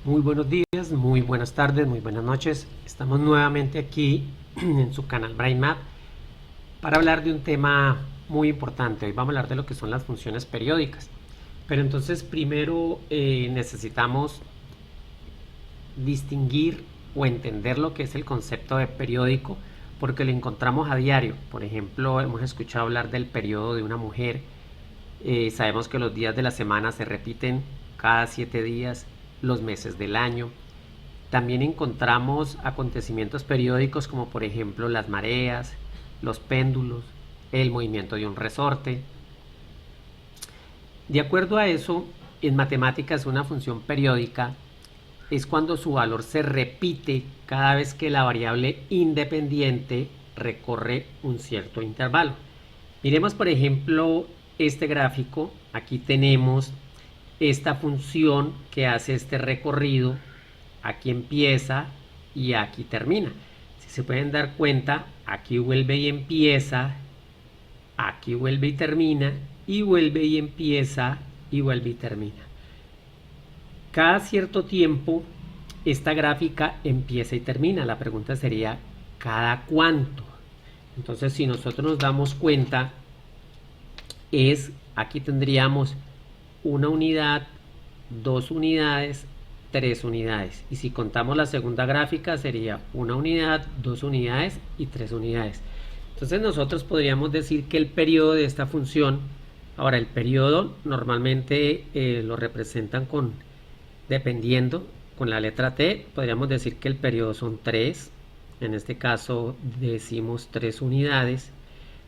Muy buenos días, muy buenas tardes, muy buenas noches. Estamos nuevamente aquí en su canal BrainMap para hablar de un tema muy importante. Hoy vamos a hablar de lo que son las funciones periódicas. Pero entonces primero necesitamos distinguir o entender lo que es el concepto de periódico porque lo encontramos a diario. Por ejemplo, hemos escuchado hablar del periodo de una mujer. Sabemos que los días de la semana se repiten cada 7 días, los meses del año. También encontramos acontecimientos periódicos como por ejemplo las mareas, los péndulos, el movimiento de un resorte. De acuerdo a eso, en matemáticas una función periódica es cuando su valor se repite cada vez que la variable independiente recorre un cierto intervalo. Miremos por ejemplo este gráfico. Aquí tenemos esta función que hace este recorrido. Aquí empieza y aquí termina. Si se pueden dar cuenta, aquí vuelve y empieza, aquí vuelve y termina, y vuelve y empieza, y vuelve y termina. Cada cierto tiempo, esta gráfica empieza y termina. La pregunta sería, ¿cada cuánto? Entonces, si nosotros nos damos cuenta, aquí tendríamos una unidad, 2 unidades, 3 unidades. Y si contamos la segunda gráfica sería 1 unidad, 2 unidades y 3 unidades. Entonces nosotros podríamos decir que el periodo de esta función, ahora el periodo normalmente lo representan dependiendo, con la letra T, podríamos decir que el periodo son 3. En este caso decimos 3 unidades.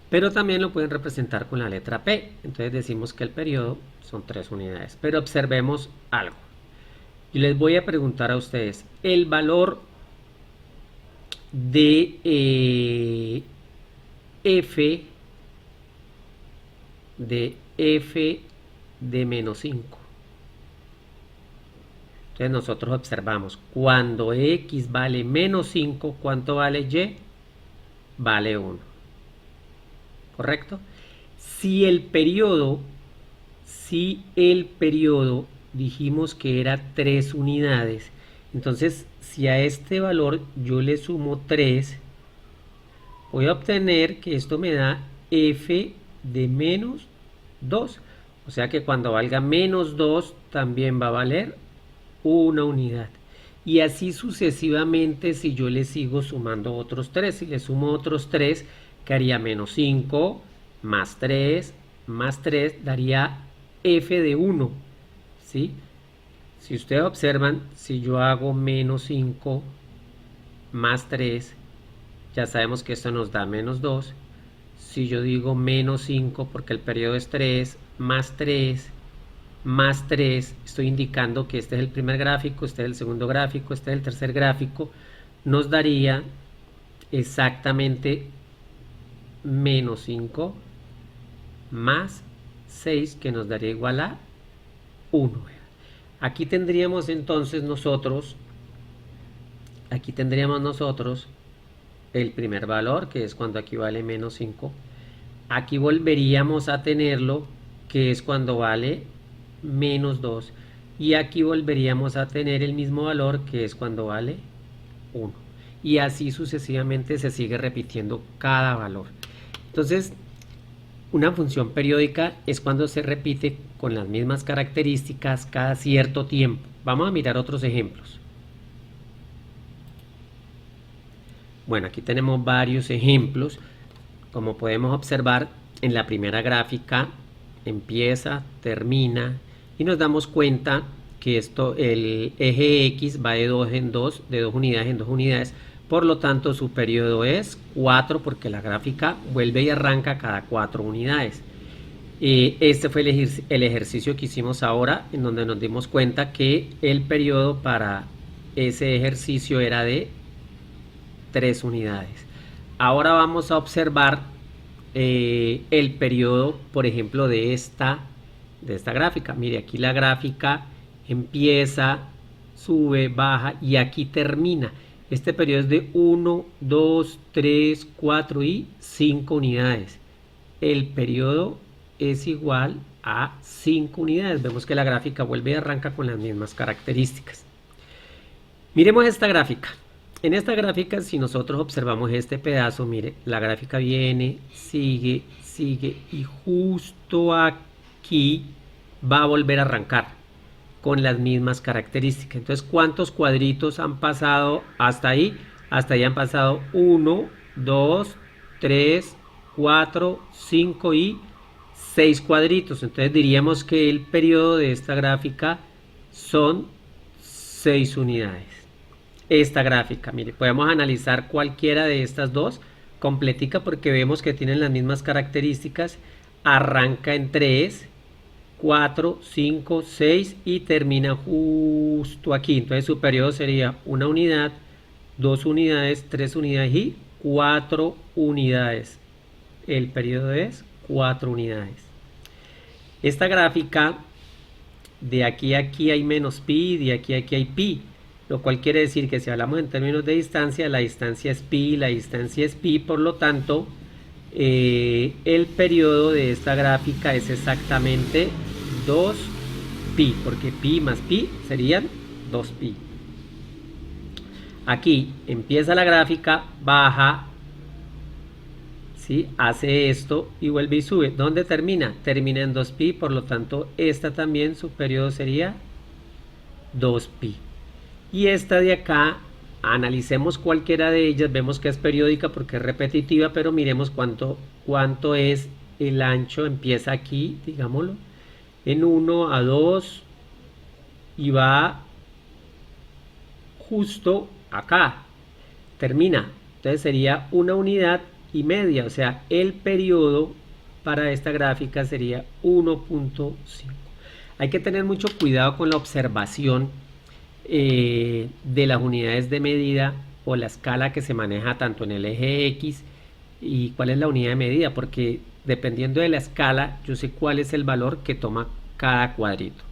Pero también lo pueden representar con la letra P. Entonces decimos que el periodo son 3 unidades. Pero observemos algo. Yo les voy a preguntar a ustedes el valor de f de menos 5. Entonces nosotros observamos cuando x vale menos 5, ¿cuánto vale y? Vale 1. ¿Correcto? Si el periodo dijimos que era 3 unidades, entonces si a este valor yo le sumo 3, voy a obtener que esto me da f de menos 2. O sea que cuando valga menos 2 también va a valer 1 unidad. Y así sucesivamente si yo le sigo sumando otros 3. Si le sumo otros 3, quedaría menos 5 más 3 más 3 daría f de 1. ¿Sí? Si ustedes observan, si yo hago menos 5 más 3, ya sabemos que esto nos da menos 2. Si yo digo menos 5 porque el periodo es 3 más 3 más 3, estoy indicando que este es el primer gráfico, este es el segundo gráfico, este es el tercer gráfico, nos daría exactamente menos 5 más 6, que nos daría igual a 1. Aquí tendríamos entonces nosotros el primer valor, que es cuando aquí vale menos 5. Aquí volveríamos a tenerlo, que es cuando vale menos 2. Y aquí volveríamos a tener el mismo valor, que es cuando vale 1. Y así sucesivamente se sigue repitiendo cada valor. Entonces, una función periódica es cuando se repite con las mismas características cada cierto tiempo. Vamos a mirar otros ejemplos. Bueno, aquí tenemos varios ejemplos. Como podemos observar, en la primera gráfica empieza, termina, y nos damos cuenta que el eje X va de 2 en 2, de 2 unidades en 2 unidades. Por lo tanto, su periodo es 4 porque la gráfica vuelve y arranca cada 4 unidades. Este fue el ejercicio que hicimos ahora, en donde nos dimos cuenta que el periodo para ese ejercicio era de 3 unidades. Ahora vamos a observar el periodo, por ejemplo, de esta gráfica. Mire, aquí la gráfica empieza, sube, baja y aquí termina. Este periodo es de 1, 2, 3, 4 y 5 unidades. El periodo es igual a 5 unidades. Vemos que la gráfica vuelve y arranca con las mismas características. Miremos esta gráfica. En esta gráfica, si nosotros observamos este pedazo, mire, la gráfica viene, sigue, sigue y justo aquí va a volver a arrancar con las mismas características. Entonces, ¿cuántos cuadritos han pasado hasta ahí? Hasta ahí han pasado 1, 2, 3, 4, 5 y 6 cuadritos. Entonces diríamos que el periodo de esta gráfica son 6 unidades. Esta gráfica, mire, podemos analizar cualquiera de estas dos completica porque vemos que tienen las mismas características. Arranca en 3, 4, 5, 6 y termina justo aquí. Entonces su periodo sería 1 unidad, 2 unidades, 3 unidades y 4 unidades. El periodo es 4 unidades. Esta gráfica, de aquí a aquí hay menos pi, de aquí a aquí hay pi, lo cual quiere decir que si hablamos en términos de distancia, la distancia es pi, la distancia es pi, por lo tanto, el periodo de esta gráfica es exactamente 2pi, porque pi más pi serían 2pi. Aquí empieza la gráfica, baja, ¿sí? Hace esto y vuelve y sube. ¿Dónde termina? Termina en 2pi, por lo tanto, esta también su periodo sería 2pi. Y esta de acá, analicemos cualquiera de ellas, vemos que es periódica porque es repetitiva, pero miremos cuánto es el ancho. Empieza aquí, digámoslo, en 1 a 2 y va justo acá, termina. Entonces sería 1 unidad y media, o sea, el periodo para esta gráfica sería 1.5. Hay que tener mucho cuidado con la observación de las unidades de medida o la escala que se maneja tanto en el eje X y cuál es la unidad de medida, porque dependiendo de la escala yo sé cuál es el valor que toma cada cuadrito.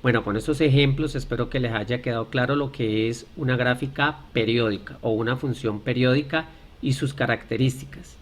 Bueno, con estos ejemplos espero que les haya quedado claro lo que es una gráfica periódica o una función periódica y sus características.